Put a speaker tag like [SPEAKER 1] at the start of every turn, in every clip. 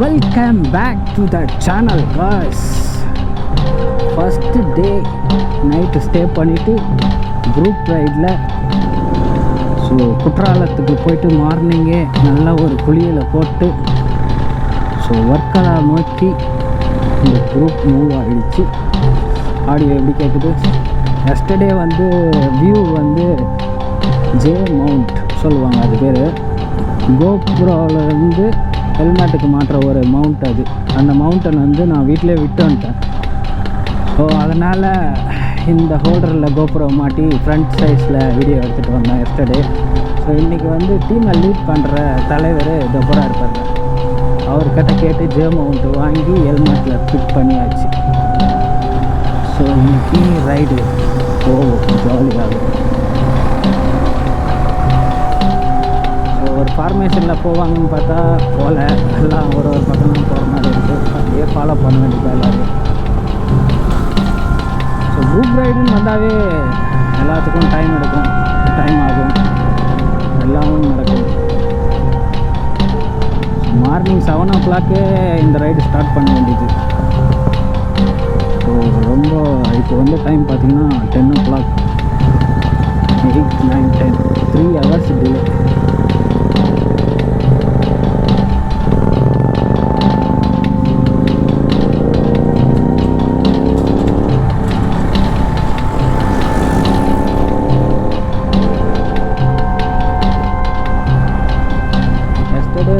[SPEAKER 1] Welcome back to the channel guys. First day night stay பண்ணிட்டு group rideல குற்றாலத்துக்கு போயிட்டு மார்னிங்கே நல்லா ஒரு குளியலை போட்டு வர்க்கலா நோக்கி இந்த குரூப் மூவ் ஆகிடுச்சு. ஆடியோ எப்படி கேட்குது? எஸ்டர்டே வந்து வியூ வந்து ஜே மவுண்ட் சொல்லுவாங்க, அது பேர். கோப்ரோவிலேருந்து ஹெல்மெட்டுக்கு மாற்ற ஒரு மவுண்ட் அது. அந்த மவுண்டன் வந்து நான் வீட்டிலே விட்டு வந்துட்டேன். ஸோ அதனால் இந்த ஹோல்டரில் கோப்ரோ மாட்டி ஃப்ரண்ட் சைஸில் வீடியோ எடுத்துகிட்டு வந்தேன் எஸ்டர்டே. ஸோ இன்றைக்கி வந்து டீமை லீட் பண்ணுற தலைவர் டெபரா இருப்பார். அவர்கிட்ட கேட்டு ஜே மவுண்ட் வாங்கி ஹெல்மெட்டில் ஃபிட் பண்ணியாச்சு. ஸோ இன்றைக்கி ரைடு ஜாலியாகும். ஸோ ஒரு ஃபார்மேஷனில் போவாங்கன்னு பார்த்தா போகல, எல்லாம் ஒரு பக்கம் தான் போகிற மாதிரி இருக்குது. அப்படியே ஃபாலோ பண்ண வேண்டியதாக எல்லோரும். ஸோ குரூப் ரைடுன்னு வந்தாவே எல்லாத்துக்கும் டைம் எடுக்கும், டைம் ஆகும், எல்லாமும் நடக்கும். மார்னிங் 7 o'clock இந்த ரைடு ஸ்டார்ட் பண்ண வேண்டியது. ஸோ ரொம்ப இப்போ வந்து டைம் பார்த்திங்கன்னா 10 o'clock, 8, 9, 10 3 hours டிலே.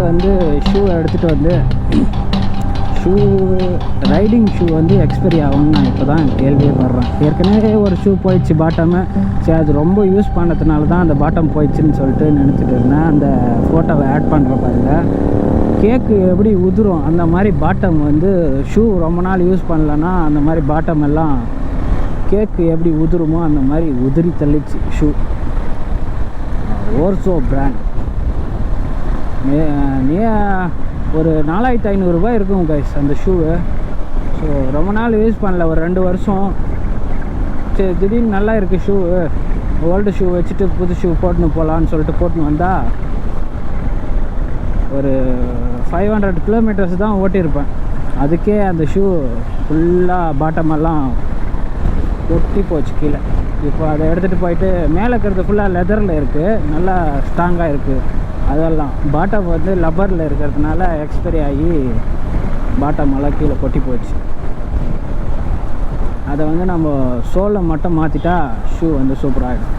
[SPEAKER 1] வந்து ஷூ எடுத்துகிட்டு வந்து ரைடிங் ஷூ வந்து எக்ஸ்பைரி ஆகும்னு நான் இப்போ தான் கேள்வியே படுறேன். ஏற்கனவே ஒரு ஷூ போயிடுச்சு பாட்டமு. சரி, அது ரொம்ப யூஸ் பண்ணதுனால தான் அந்த பாட்டம் போயிடுச்சுன்னு சொல்லிட்டு நினச்சிட்டு இருந்தேன். அந்த ஃபோட்டோவை ஆட் பண்ணுற பாருங்க, கேக்கு எப்படி உதிரும் அந்த மாதிரி பாட்டம் வந்து ஷூ ரொம்ப நாள் யூஸ் பண்ணலன்னா அந்த மாதிரி பாட்டம் எல்லாம் கேக்கு எப்படி உதிருமோ அந்த மாதிரி உதிரி தள்ளிச்சு ஷூ. ஓர்சோ பிராண்ட் ஒரு 4500 ரூபாய் இருக்கும் கைஸ் அந்த ஷூவு. ஸோ ரொம்ப நாள் யூஸ் பண்ணல, ஒரு 2 வருஷம். சரி, திடீர்னு நல்லா இருக்குது ஷூவு, ஓல்டு ஷூ வச்சுட்டு புது ஷூ போட்டுன்னு போகலான்னு சொல்லிட்டு போட்டுன்னு வந்தால் ஒரு 500 கிலோமீட்டர்ஸ் தான் ஓட்டியிருப்பேன். அதுக்கே அந்த ஷூ ஃபுல்லாக பாட்டமெல்லாம் ஒட்டி போச்சு கீழே. இப்போ அதை எடுத்துகிட்டு போயிட்டு மேலே இருக்கிறது ஃபுல்லாக லெதரில் இருக்குது, நல்லா ஸ்ட்ராங்காக இருக்குது. அதெல்லாம் பாட்டம் வந்து லப்பரில் இருக்கிறதுனால எக்ஸ்பைரி ஆகி பாட்டம் எல்லாம் கீழே கொட்டி போச்சு. அதை வந்து நம்ம சோலை மட்டும் மாற்றிட்டா ஷூ வந்து சூப்பராகிடும்.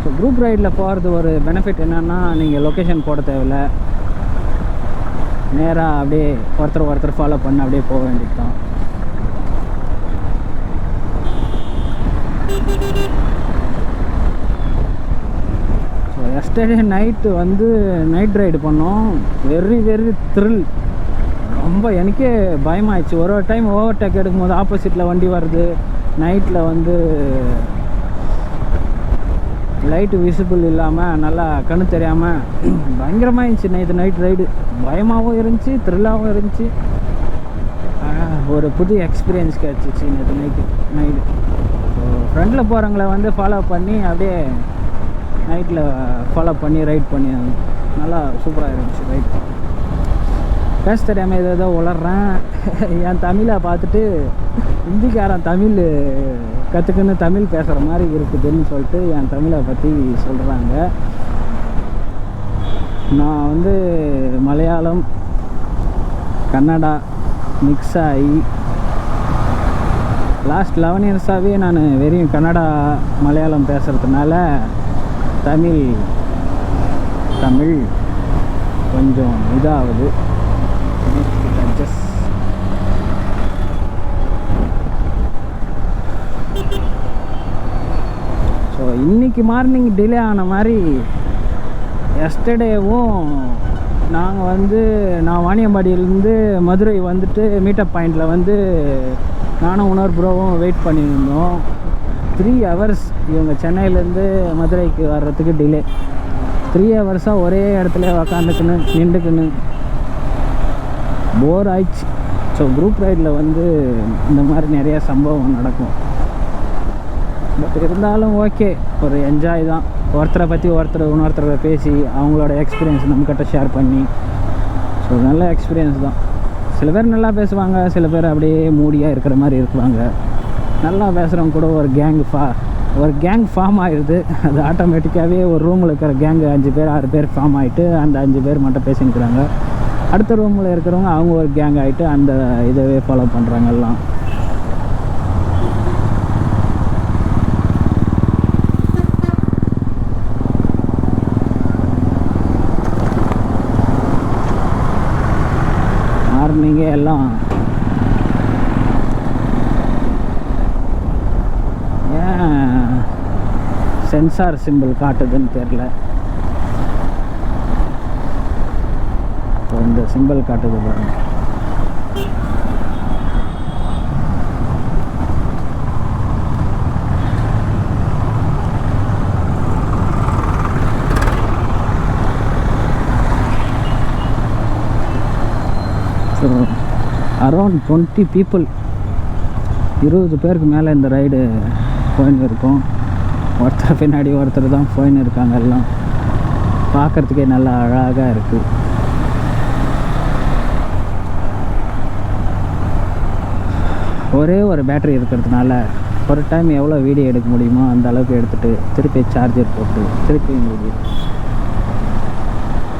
[SPEAKER 1] ஸோ குரூப் ரைடில் போகிறது ஒரு பெனிஃபிட் என்னென்னா, நீங்கள் லொக்கேஷன் போட தேவையில்லை, நேராக அப்படியே ஒருத்தர் ஃபாலோ பண்ண அப்படியே போக வேண்டியது தான். எஸ்டர்டே நைட்டு வந்து நைட் ரைடு பண்ணோம். Very thrill. ரொம்ப எனக்கே பயமாகிடுச்சு. ஒரு டைம் ஓவர்டேக் எடுக்கும்போது ஆப்போசிட்டில் வண்டி வருது, நைட்டில் வந்து லைட்டு விசிபிள் இல்லாமல் நல்லா கண்ணு தெரியாமல் பயங்கரமாக இருந்துச்சு நைட் ரைடு. பயமாகவும் இருந்துச்சு, த்ரில்லாகவும் இருந்துச்சு. ஒரு புது எக்ஸ்பீரியன்ஸ் கிடச்சிச்சு நேற்று நைட்டு. ஸோ ஃப்ரெண்டில் போகிறவங்கள வந்து ஃபாலோ பண்ணி அப்படியே நைட்டில் ஃபாலோ பண்ணி ரைட் பண்ணி நல்லா சூப்பராக இருந்துச்சு ரைட். பேச தெரியாமல் ஏதோ உளர்றேன். என் தமிழை பார்த்துட்டு ஹிந்திக்காரன் தமிழ் கற்றுக்குன்னு தமிழ் பேசுகிற மாதிரி இருக்குதுன்னு சொல்லிட்டு என் தமிழை பற்றி சொல்கிறாங்க. நான் வந்து மலையாளம் கன்னடா மிக்ஸ் ஆகி லாஸ்ட் 11 இயர்ஸாகவே நான் வெறும் கன்னடா மலையாளம் பேசுகிறதுனால தமிழ் கொஞ்சம் இதாகுது. ஸோ இன்றைக்கி மார்னிங் டிலே ஆன மாதிரி எஸ்டர்டேவும் நாங்கள் வந்து நான் வாணியம்பாடியிலேருந்து மதுரை வந்துட்டு மீட்டப் பாயிண்டில் வந்து நானும் இன்னொரு ப்ரோவும் வெயிட் பண்ணியிருந்தோம். 3 hours இவங்க சென்னையிலேருந்து மதுரைக்கு வர்றதுக்கு டிலே. 3 hours-ஆக ஒரே இடத்துல உக்காந்துக்குன்னு நின்றுக்குன்னு போர் ஆயிடுச்சு. ஸோ குரூப் ரைடில் வந்து இந்த மாதிரி நிறையா சம்பவம் நடக்கும். பட் இருந்தாலும் ஓகே, ஒரு என்ஜாய் தான். ஒருத்தரை பற்றி இன்னொருத்தரை பேசி அவங்களோட எக்ஸ்பீரியன்ஸ் நம்மக்கிட்ட ஷேர் பண்ணி. ஸோ நல்ல எக்ஸ்பீரியன்ஸ் தான். சில பேர் நல்லா பேசுவாங்க, சில பேர் அப்படியே மூடியாக இருக்கிற மாதிரி இருக்குவாங்க. நல்லா பேசுகிறவங்க கூட ஒரு கேங் ஃபார்ம் ஆகிடுது. அது ஆட்டோமேட்டிக்காகவே ஒரு ரூமில் இருக்கிற கேங்கு 5 பேர் 6 பேர் ஃபார்ம் ஆகிட்டு அந்த 5 பேர் மட்டும் பேசினுக்கிறாங்க. அடுத்த ரூமில் இருக்கிறவங்க அவங்க ஒரு கேங் ஆகிட்டு அந்த இதவே ஃபாலோ பண்ணுறாங்க எல்லாம். மார்னிங்கே எல்லாம் ஏன் சென்சார் சிம்பிள் காட்டுதுன்னு தெரில. இந்த சிம்பிள் காட்டுது பாருங்க. ஸோ அரௌண்ட் 20 people, 20 பேருக்கு மேலே இந்த ரைடு போயின்னு இருக்கும். ஒருத்தர் பின்னாடி ஒருத்தர் தான் போயின்னு இருக்காங்க. எல்லாம் பார்க்குறதுக்கே நல்லா அழகாக இருக்குது. ஒரே ஒரு பேட்டரி இருக்கிறதுனால ஒரு டைம் எவ்வளோ வீடியோ எடுக்க முடியுமோ அந்த அளவுக்கு எடுத்துகிட்டு திருப்பி சார்ஜர் போட்டு திருப்பி முடியும்.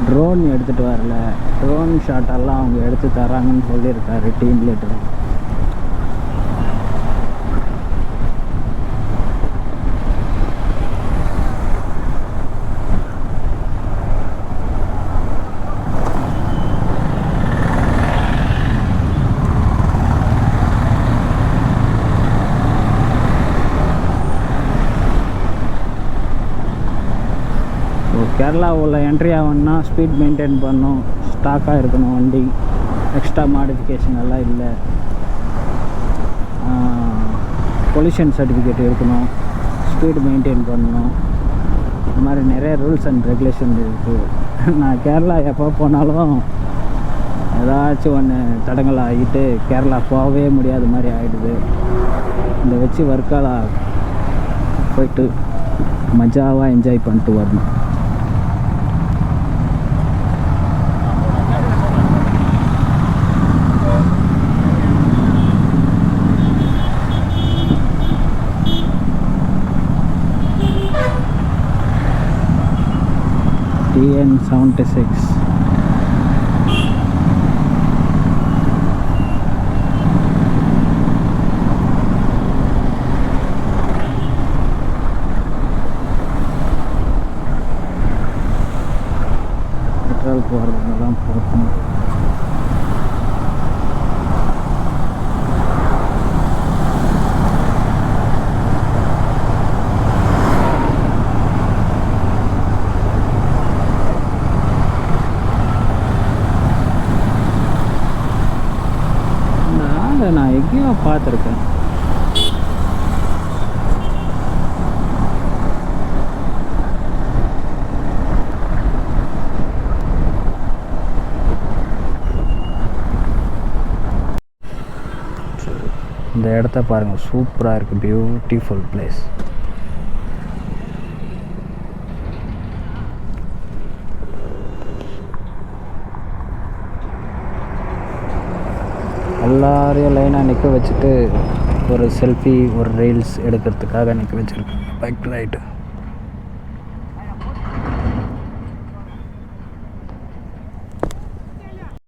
[SPEAKER 1] ட்ரோன் எடுத்துகிட்டு வரல, ட்ரோன் ஷாட்டெல்லாம் அவங்க எடுத்து தராங்கன்னு சொல்லியிருக்காரு டீம் லீடர். கேரளாவில் என்ட்ரி ஆகணுன்னா ஸ்பீட் மெயின்டைன் பண்ணணும், ஸ்டாக்காக இருக்கணும் வண்டி, எக்ஸ்ட்ரா மாடிஃபிகேஷன் எல்லாம் இல்லை, பொல்யூஷன் சர்டிஃபிகேட் இருக்கணும், ஸ்பீடு மெயின்டைன் பண்ணணும். இந்த மாதிரி நிறைய ரூல்ஸ் அண்ட் ரெகுலேஷன் இருக்குது. நான் கேரளா எப்போ போனாலும் ஏதாச்சும் ஒன்று தடங்கள் ஆகிட்டு கேரளா போகவே முடியாத மாதிரி ஆகிடுது. இந்த வச்சு வர்க்காலா போயிட்டு மஜாவாக என்ஜாய் பண்ணிட்டு வரணும். TN76 பெட்ரோல் போகிறதுல தான் போகணும். நான் எங்கேயோ பார்த்துருக்கேன். இந்த இடத்த பாருங்கள், சூப்பராக இருக்குது, பியூட்டிஃபுல் பிளேஸ். எல்லாரையும் லைனாக நிற்க வச்சுட்டு ஒரு செல்ஃபி ஒரு ரீல்ஸ் எடுக்கிறதுக்காக நிற்க வச்சுருக்காங்க பைக் ரைடு.